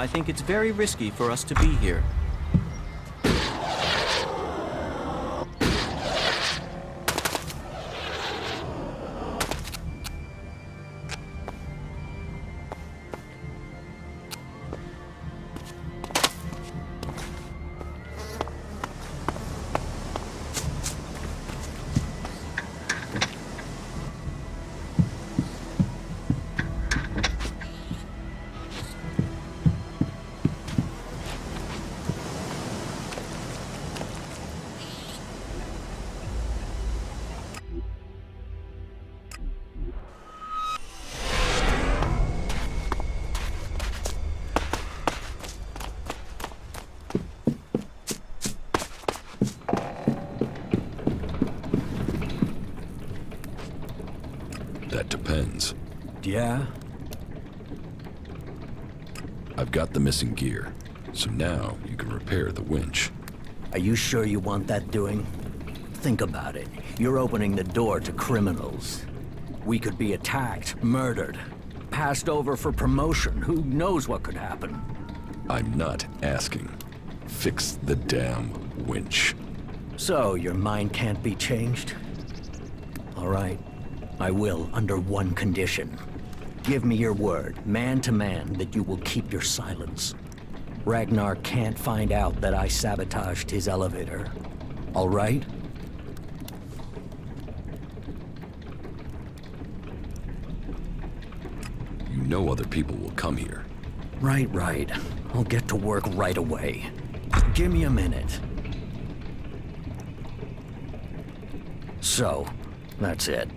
I think it's very risky for us to be here. That depends. Yeah? I've got the missing gear, so now you can repair the winch. Are you sure you want that doing? Think about it. You're opening the door to criminals. We could be attacked, murdered, passed over for promotion. Who knows what could happen? I'm not asking. Fix the damn winch. So, your mind can't be changed? All right. I will, under one condition. Give me your word, man to man, that you will keep your silence. Ragnar can't find out that I sabotaged his elevator. All right? You know other people will come here. Right. I'll get to work right away. Give me a minute. So, that's it.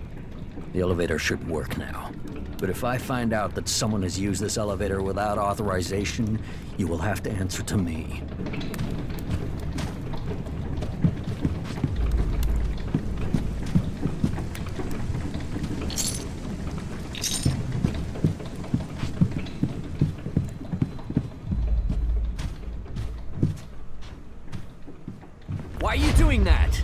The elevator should work now. But if I find out that someone has used this elevator without authorization, you will have to answer to me. Why are you doing that?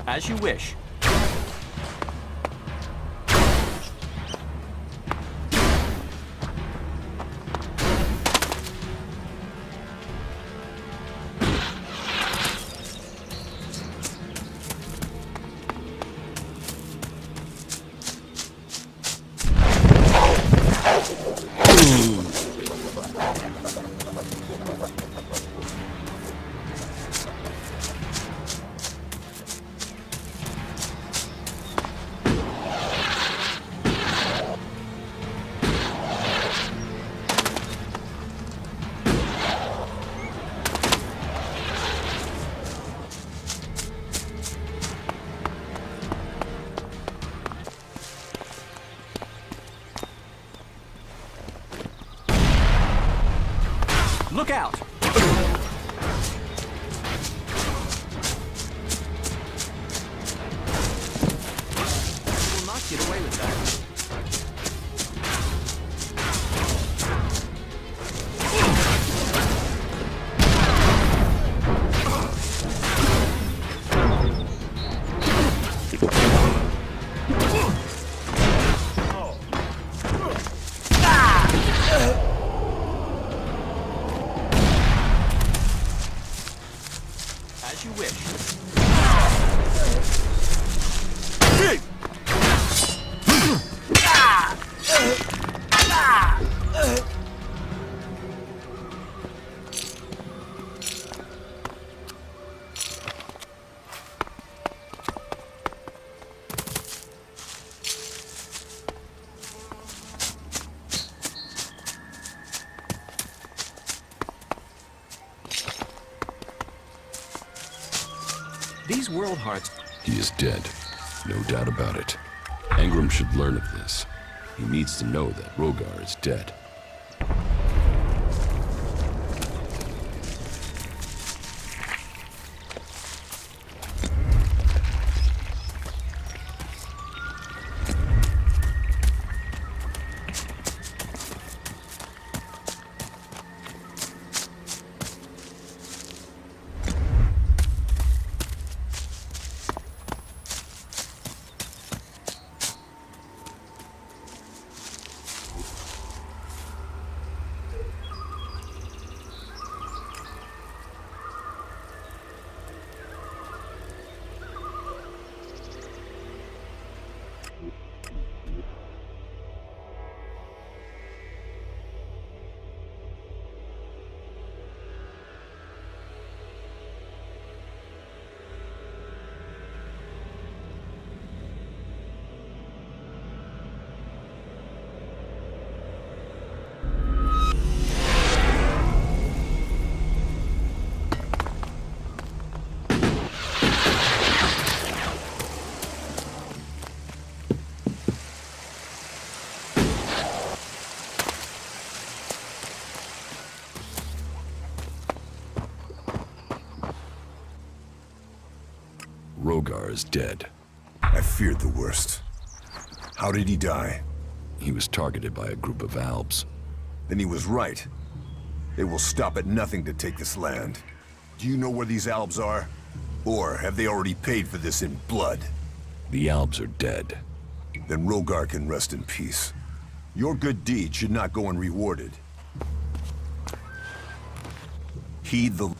As you wish. Look out! You will not get away with that. These world hearts... He is dead. No doubt about it. Engram should learn of this. He needs to know that Rogar is dead. Rogar is dead. I feared the worst. How did he die? He was targeted by a group of Albs. Then he was right. They will stop at nothing to take this land. Do you know where these Albs are? Or have they already paid for this in blood? The Albs are dead. Then Rogar can rest in peace. Your good deed should not go unrewarded. Heed the...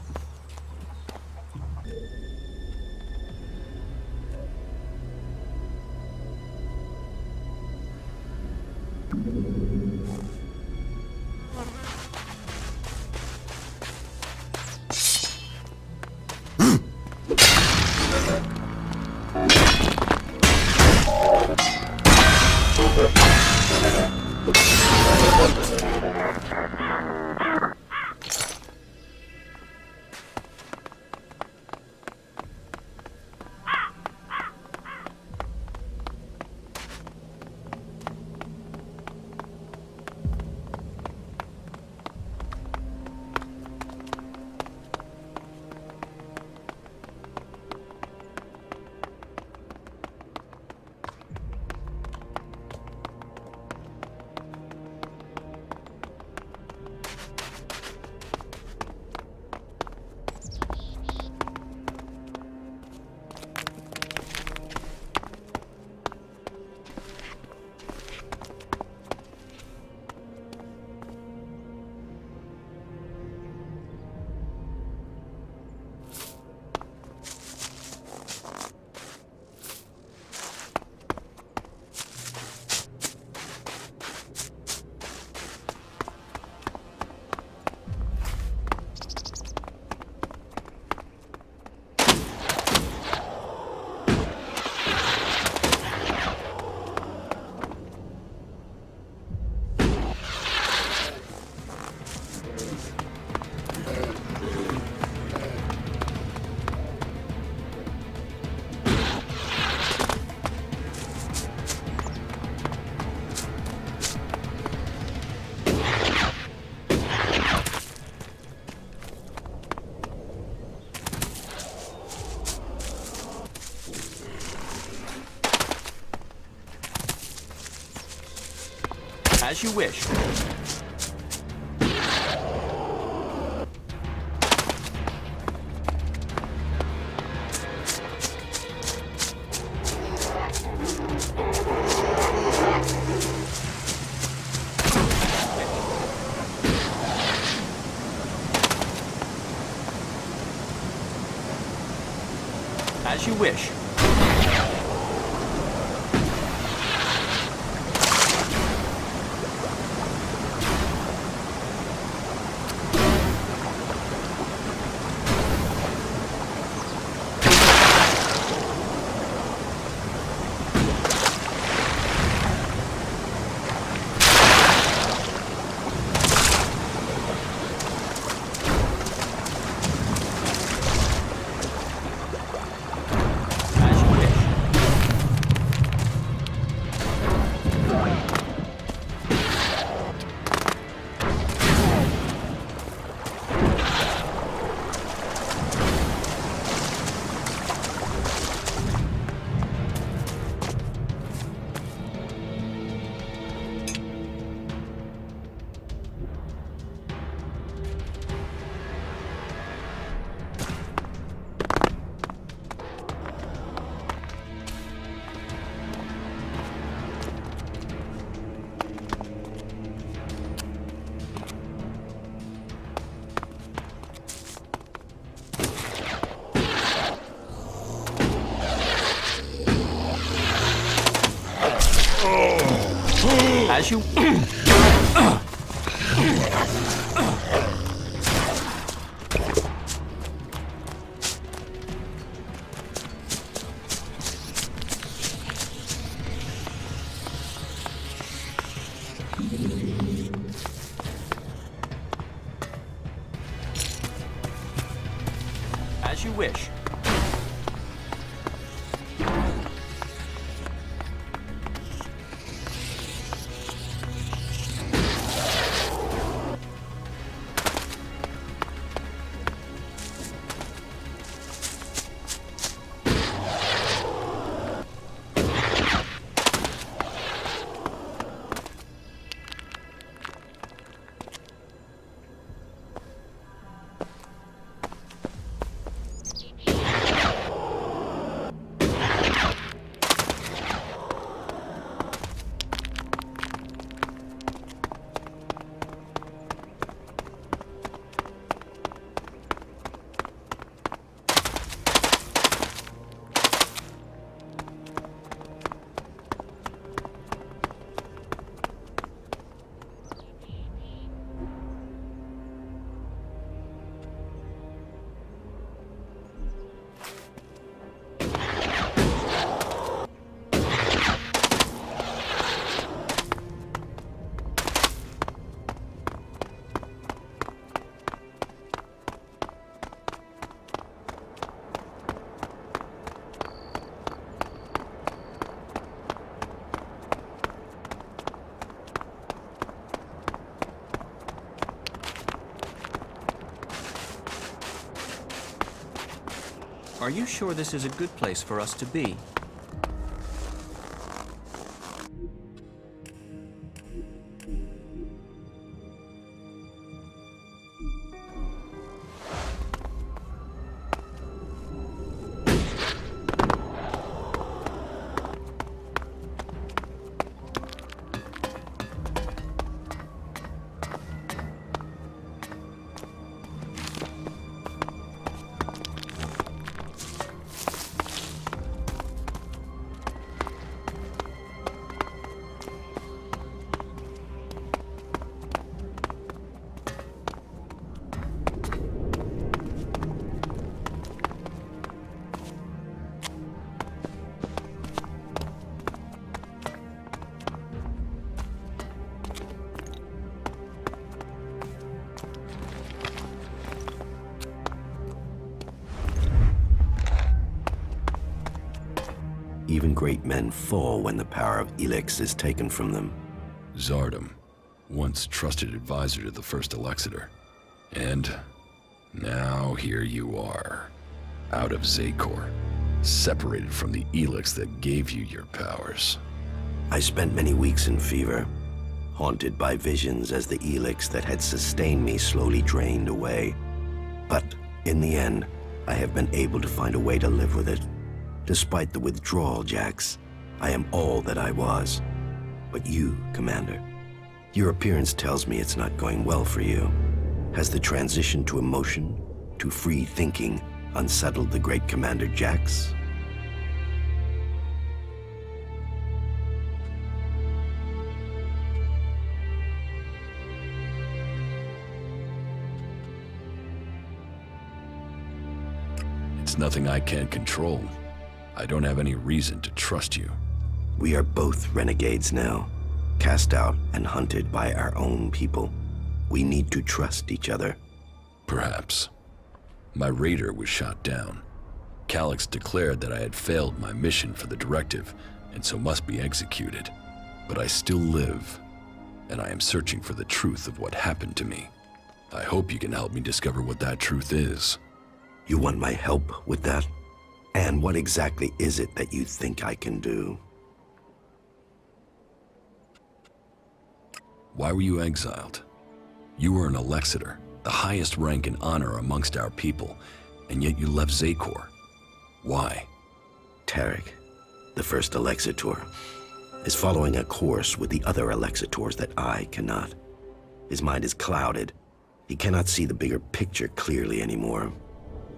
As you wish. As you wish. As you... As you wish. Are you sure this is a good place for us to be? Even great men fall when the power of Elex is taken from them. Zardom, once trusted advisor to the first Elexitor. And now here you are, out of Zakor, separated from the Elex that gave you your powers. I spent many weeks in fever, haunted by visions as the Elex that had sustained me slowly drained away. But in the end, I have been able to find a way to live with it. Despite the withdrawal, Jax, I am all that I was. But you, Commander, your appearance tells me it's not going well for you. Has the transition to emotion, to free thinking, unsettled the great Commander Jax? It's nothing I can't control. I don't have any reason to trust you. We are both renegades now, cast out and hunted by our own people. We need to trust each other. Perhaps. My raider was shot down. Calyx declared that I had failed my mission for the directive, and so must be executed. But I still live, and I am searching for the truth of what happened to me. I hope you can help me discover what that truth is. You want my help with that? And what exactly is it that you think I can do? Why were you exiled? You were an Elexitor, the highest rank and honor amongst our people, and yet you left Zakor. Why? Tarek, the first Elexitor, is following a course with the other Alexitors that I cannot. His mind is clouded. He cannot see the bigger picture clearly anymore.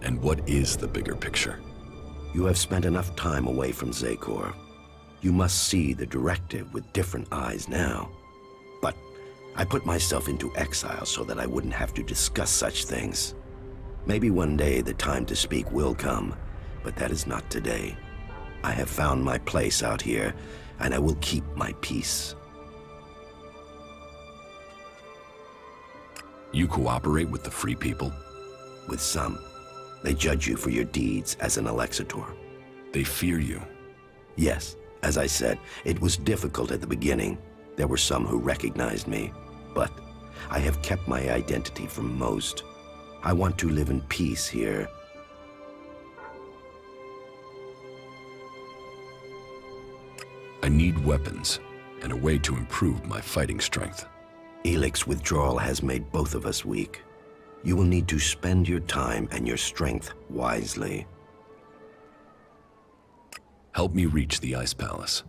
And what is the bigger picture? You have spent enough time away from Zakor. You must see the directive with different eyes now. I put myself into exile so that I wouldn't have to discuss such things. Maybe one day the time to speak will come, but that is not today. I have found my place out here, and I will keep my peace. You cooperate with the Free People? With some. They judge you for your deeds as an Alexitor. They fear you. Yes, as I said, it was difficult at the beginning. There were some who recognized me, but I have kept my identity from most. I want to live in peace here. I need weapons and a way to improve my fighting strength. Elex withdrawal has made both of us weak. You will need to spend your time and your strength wisely. Help me reach the Ice Palace.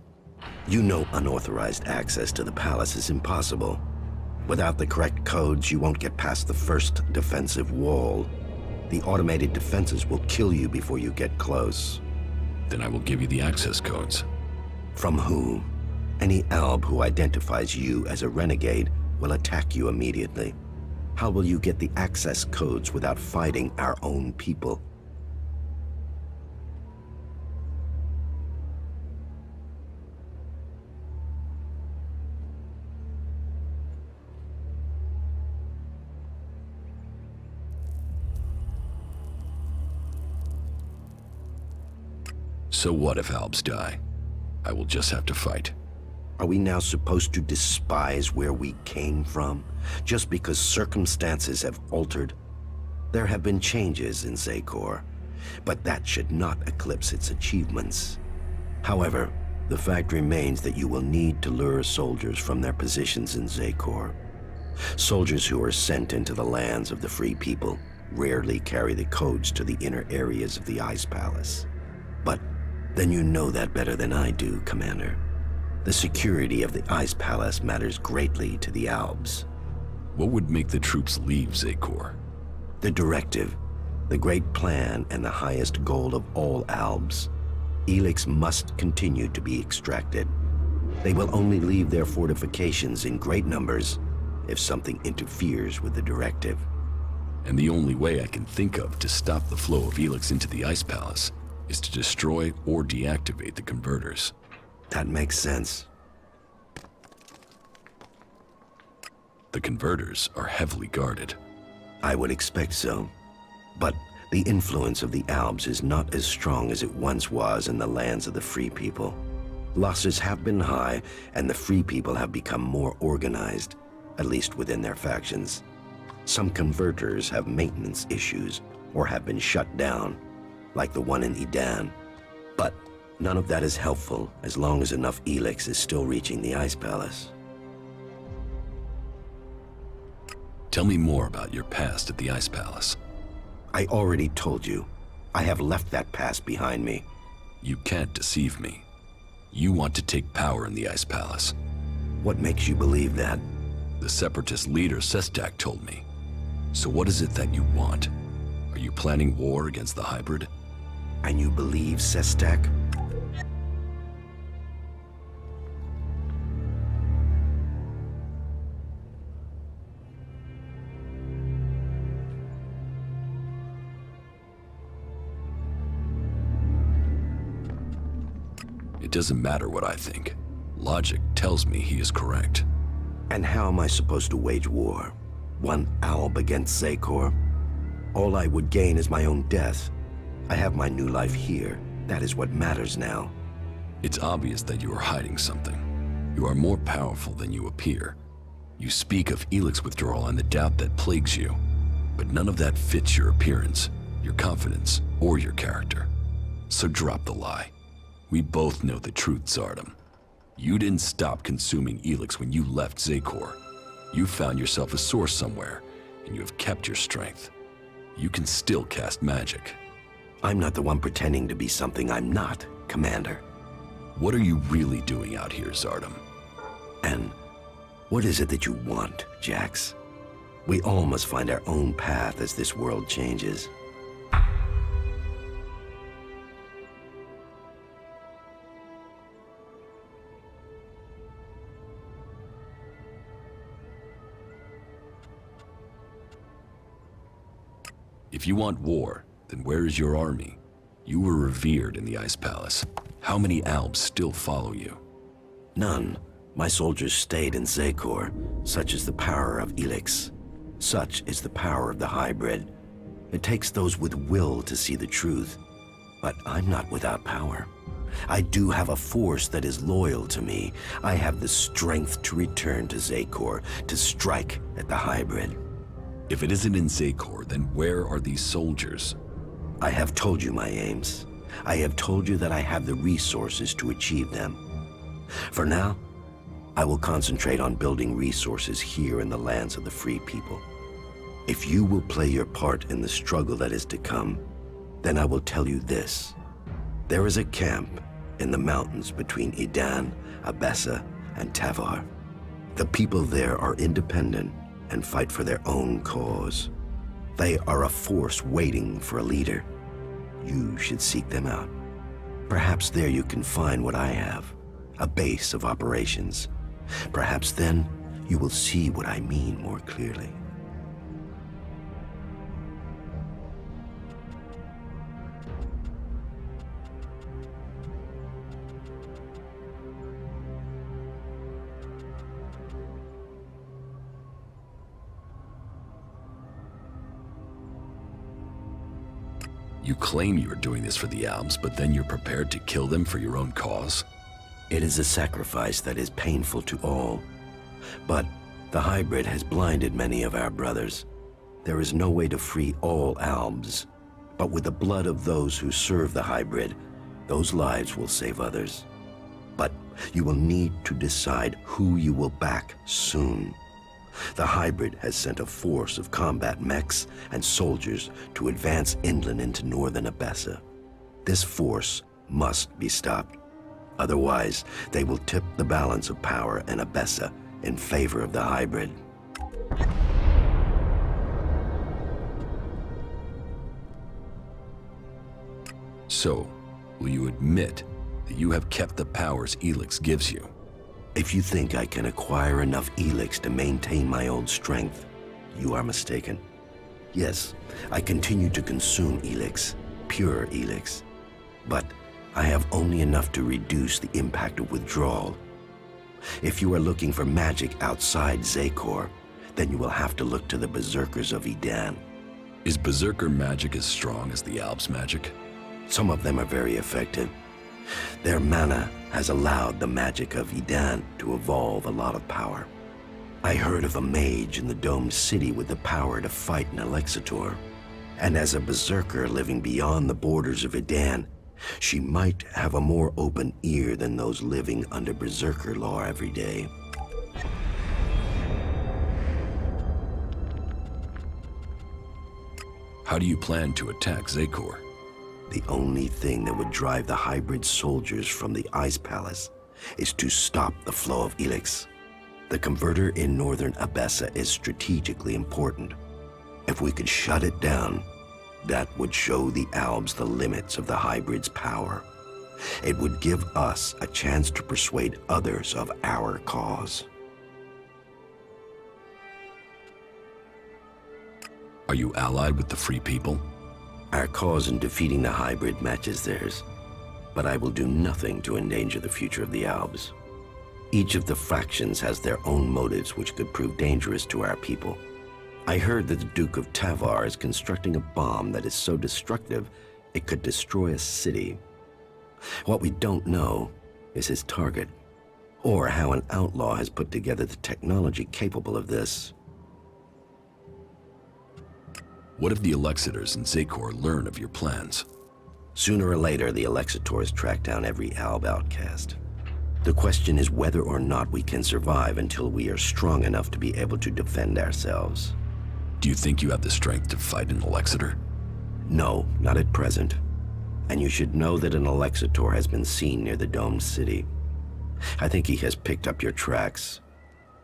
You know unauthorized access to the palace is impossible. Without the correct codes, you won't get past the first defensive wall. The automated defenses will kill you before you get close. Then I will give you the access codes. From who? Any Alb who identifies you as a renegade will attack you immediately. How will you get the access codes without fighting our own people? So what if Albs die? I will just have to fight. Are we now supposed to despise where we came from, just because circumstances have altered? There have been changes in Zakor, but that should not eclipse its achievements. However, the fact remains that you will need to lure soldiers from their positions in Zakor. Soldiers who are sent into the lands of the Free People rarely carry the codes to the inner areas of the Ice Palace. But then you know that better than I do, Commander. The security of the Ice Palace matters greatly to the Albs. What would make the troops leave Zakor? The directive, the great plan, and the highest goal of all Albs. Elex must continue to be extracted. They will only leave their fortifications in great numbers if something interferes with the directive. And the only way I can think of to stop the flow of Elex into the Ice Palace is to destroy or deactivate the converters. That makes sense. The converters are heavily guarded. I would expect so. But the influence of the Albs is not as strong as it once was in the lands of the Free People. Losses have been high, and the Free People have become more organized, at least within their factions. Some converters have maintenance issues or have been shut down, like the one in Edan. But none of that is helpful as long as enough Elex is still reaching the Ice Palace. Tell me more about your past at the Ice Palace. I already told you. I have left that past behind me. You can't deceive me. You want to take power in the Ice Palace. What makes you believe that? The Separatist leader Sestak told me. So what is it that you want? Are you planning war against the hybrid? And you believe Sestak? It doesn't matter what I think. Logic tells me he is correct. And how am I supposed to wage war? One Alb against Zakor? All I would gain is my own death. I have my new life here. That is what matters now. It's obvious that you are hiding something. You are more powerful than you appear. You speak of Elex withdrawal and the doubt that plagues you. But none of that fits your appearance, your confidence, or your character. So drop the lie. We both know the truth, Zardom. You didn't stop consuming Elex when you left Zakor. You found yourself a source somewhere, and you have kept your strength. You can still cast magic. I'm not the one pretending to be something I'm not, Commander. What are you really doing out here, Zardom? And what is it that you want, Jax? We all must find our own path as this world changes. If you want war, then where is your army? You were revered in the Ice Palace. How many Albs still follow you? None. My soldiers stayed in Zekor. Such is the power of Elex. Such is the power of the hybrid. It takes those with will to see the truth. But I'm not without power. I do have a force that is loyal to me. I have the strength to return to Zekor, to strike at the hybrid. If it isn't in Zekor, then where are these soldiers? I have told you my aims. I have told you that I have the resources to achieve them. For now, I will concentrate on building resources here in the lands of the free people. If you will play your part in the struggle that is to come, then I will tell you this. There is a camp in the mountains between Idan, Abessa, and Tavar. The people there are independent and fight for their own cause. They are a force waiting for a leader. You should seek them out. Perhaps there you can find what I have, a base of operations. Perhaps then you will see what I mean more clearly. You claim you are doing this for the Albs, but then you're prepared to kill them for your own cause? It is a sacrifice that is painful to all. But the hybrid has blinded many of our brothers. There is no way to free all Albs. But with the blood of those who serve the hybrid, those lives will save others. But you will need to decide who you will back soon. The hybrid has sent a force of combat mechs and soldiers to advance inland into northern Abessa. This force must be stopped. Otherwise, they will tip the balance of power in Abessa in favor of the hybrid. So, will you admit that you have kept the powers Elex gives you? If you think I can acquire enough Elex to maintain my own strength, you are mistaken. Yes, I continue to consume Elex, pure Elex. But I have only enough to reduce the impact of withdrawal. If you are looking for magic outside Zekor, then you will have to look to the Berserkers of Idan. Is Berserker magic as strong as the Albs' magic? Some of them are very effective. Their mana has allowed the magic of Idan to evolve a lot of power. I heard of a mage in the domed city with the power to fight an Alexitor. And as a berserker living beyond the borders of Idan, she might have a more open ear than those living under berserker law every day. How do you plan to attack Zekor? The only thing that would drive the hybrid soldiers from the Ice Palace is to stop the flow of Elex. The converter in northern Abessa is strategically important. If we could shut it down, that would show the Albs the limits of the hybrid's power. It would give us a chance to persuade others of our cause. Are you allied with the Free People? Our cause in defeating the hybrid matches theirs, but I will do nothing to endanger the future of the Albs. Each of the factions has their own motives which could prove dangerous to our people. I heard that the Duke of Tavar is constructing a bomb that is so destructive it could destroy a city. What we don't know is his target, or how an outlaw has put together the technology capable of this. What if the Alexiters in Zekor learn of your plans? Sooner or later, the Alexitors track down every Alb outcast. The question is whether or not we can survive until we are strong enough to be able to defend ourselves. Do you think you have the strength to fight an Alexiter? No, not at present. And you should know that an Alexitor has been seen near the domed city. I think he has picked up your tracks.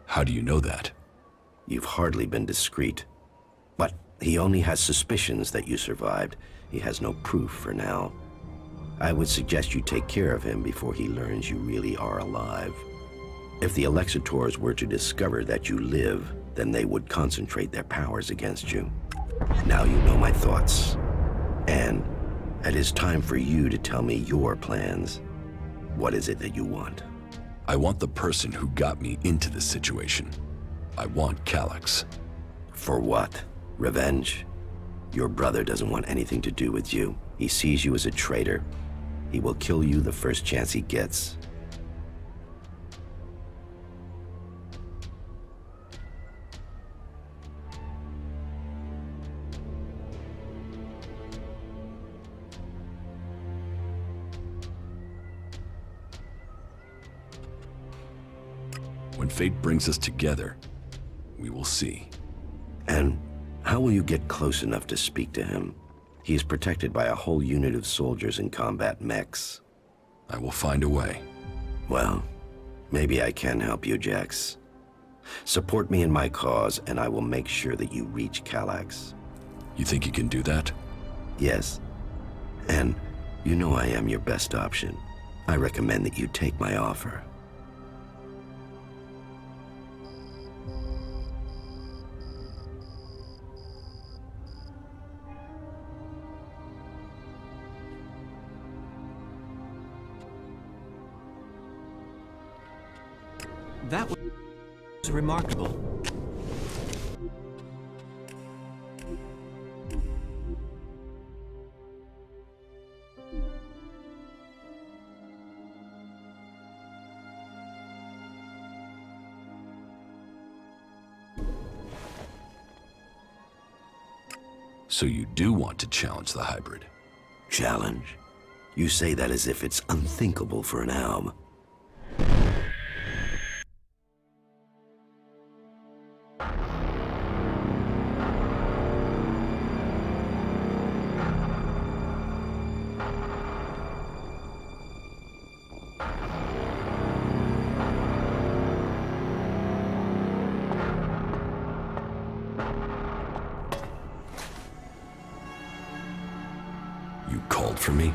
How do you know that? You've hardly been discreet. But he only has suspicions that you survived. He has no proof for now. I would suggest you take care of him before he learns you really are alive. If the Alexitors were to discover that you live, then they would concentrate their powers against you. Now you know my thoughts. And it is time for you to tell me your plans. What is it that you want? I want the person who got me into this situation. I want Calyx. For what? Revenge? Your brother doesn't want anything to do with you. He sees you as a traitor. He will kill you the first chance he gets. When fate brings us together, we will see. And how will you get close enough to speak to him? He is protected by a whole unit of soldiers and combat mechs. I will find a way. Well, maybe I can help you, Jax. Support me in my cause, and I will make sure that you reach Calyx. You think you can do that? Yes. And you know I am your best option. I recommend that you take my offer. That was remarkable. So you do want to challenge the hybrid? Challenge? You say that as if it's unthinkable for an alb. You called for me?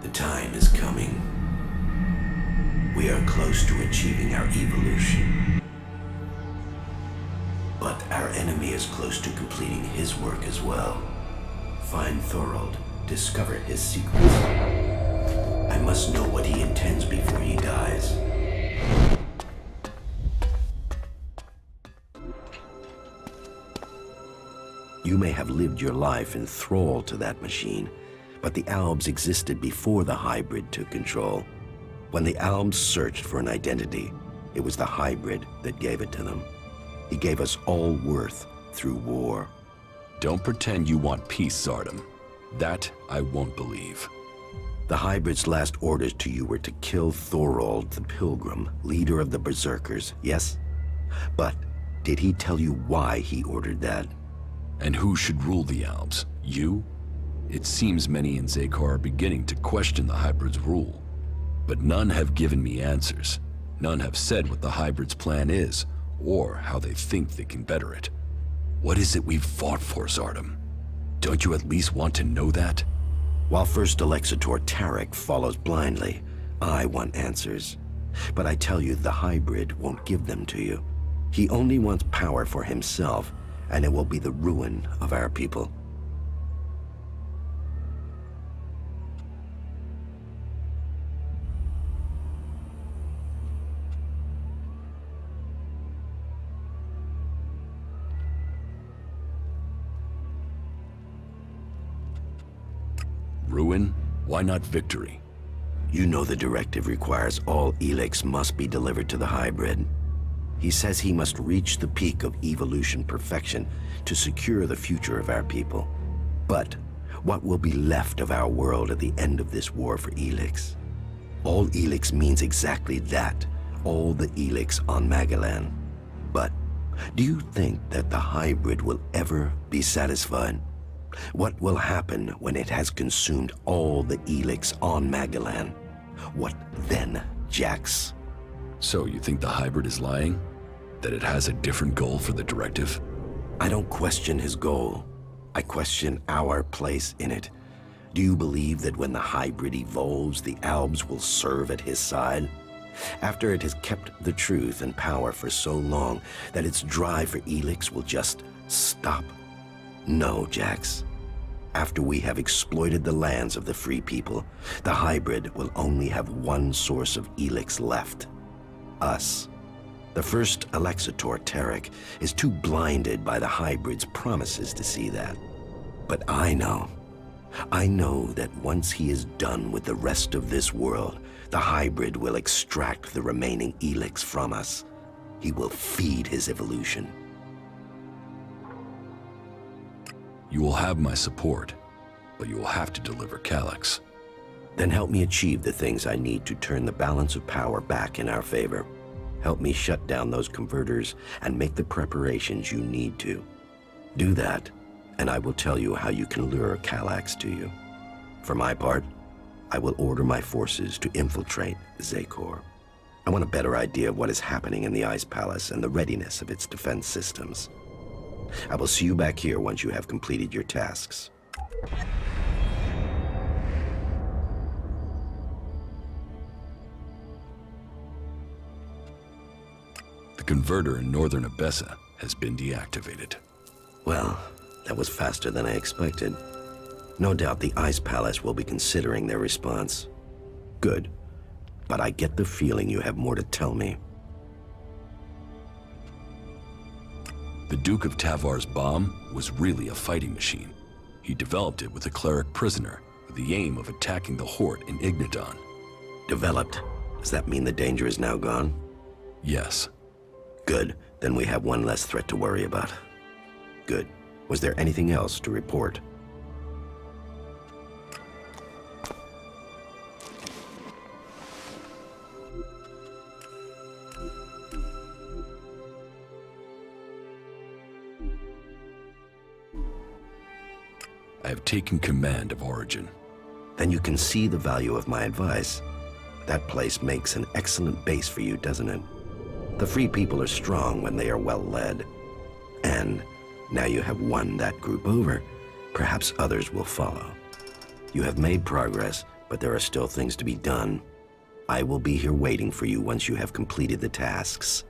The time is coming. We are close to achieving our evolution. But our enemy is close to completing his work as well. Find Thorold, discover his secrets. I must know what he intends before he dies. You may have lived your life in thrall to that machine, but the Albs existed before the hybrid took control. When the Albs searched for an identity, it was the hybrid that gave it to them. He gave us all worth through war. Don't pretend you want peace, Zardom. That I won't believe. The hybrid's last orders to you were to kill Thorold the Pilgrim, leader of the Berserkers, yes? But did he tell you why he ordered that? And who should rule the Albs? You? It seems many in Zakar are beginning to question the hybrid's rule. But none have given me answers. None have said what the hybrid's plan is, or how they think they can better it. What is it we've fought for, Zardom? Don't you at least want to know that? While First Alexitor Tarek follows blindly, I want answers. But I tell you, the hybrid won't give them to you. He only wants power for himself, and it will be the ruin of our people. Ruin? Why not victory? You know the directive requires all Elex must be delivered to the hybrid. He says he must reach the peak of evolution perfection to secure the future of our people. But what will be left of our world at the end of this war for Elex? All Elex means exactly that, all the Elex on Magellan. But do you think that the hybrid will ever be satisfied? What will happen when it has consumed all the Elex on Magellan? What then, Jax? So you think the hybrid is lying? That it has a different goal for the directive? I don't question his goal. I question our place in it. Do you believe that when the hybrid evolves, the Albs will serve at his side? After it has kept the truth and power for so long that its drive for Elex will just Stop. No, Jax. After we have exploited the lands of the free people, the hybrid will only have one source of Elex left. Us. The first Alexator, Tarek, is too blinded by the hybrid's promises to see that. But I know. I know that once he is done with the rest of this world, the hybrid will extract the remaining Elex from us. He will feed his evolution. You will have my support, but you will have to deliver Calyx. Then help me achieve the things I need to turn the balance of power back in our favor. Help me shut down those converters and make the preparations you need to. Do that, and I will tell you how you can lure Calyx to you. For my part, I will order my forces to infiltrate Zakor. I want a better idea of what is happening in the Ice Palace and the readiness of its defense systems. I will see you back here once you have completed your tasks. The converter in northern Abessa has been deactivated. Well, that was faster than I expected. No doubt the Ice Palace will be considering their response. Good. But I get the feeling you have more to tell me. The Duke of Tavar's bomb was really a fighting machine. He developed it with a cleric prisoner with the aim of attacking the Horde in Ignadon. Developed? Does that mean the danger is now gone? Yes. Good. Then we have one less threat to worry about. Good. Was there anything else to report? I have taken command of Origin. Then you can see the value of my advice. That place makes an excellent base for you, doesn't it? The free people are strong when they are well led. And now you have won that group over. Perhaps others will follow. You have made progress, but there are still things to be done. I will be here waiting for you once you have completed the tasks.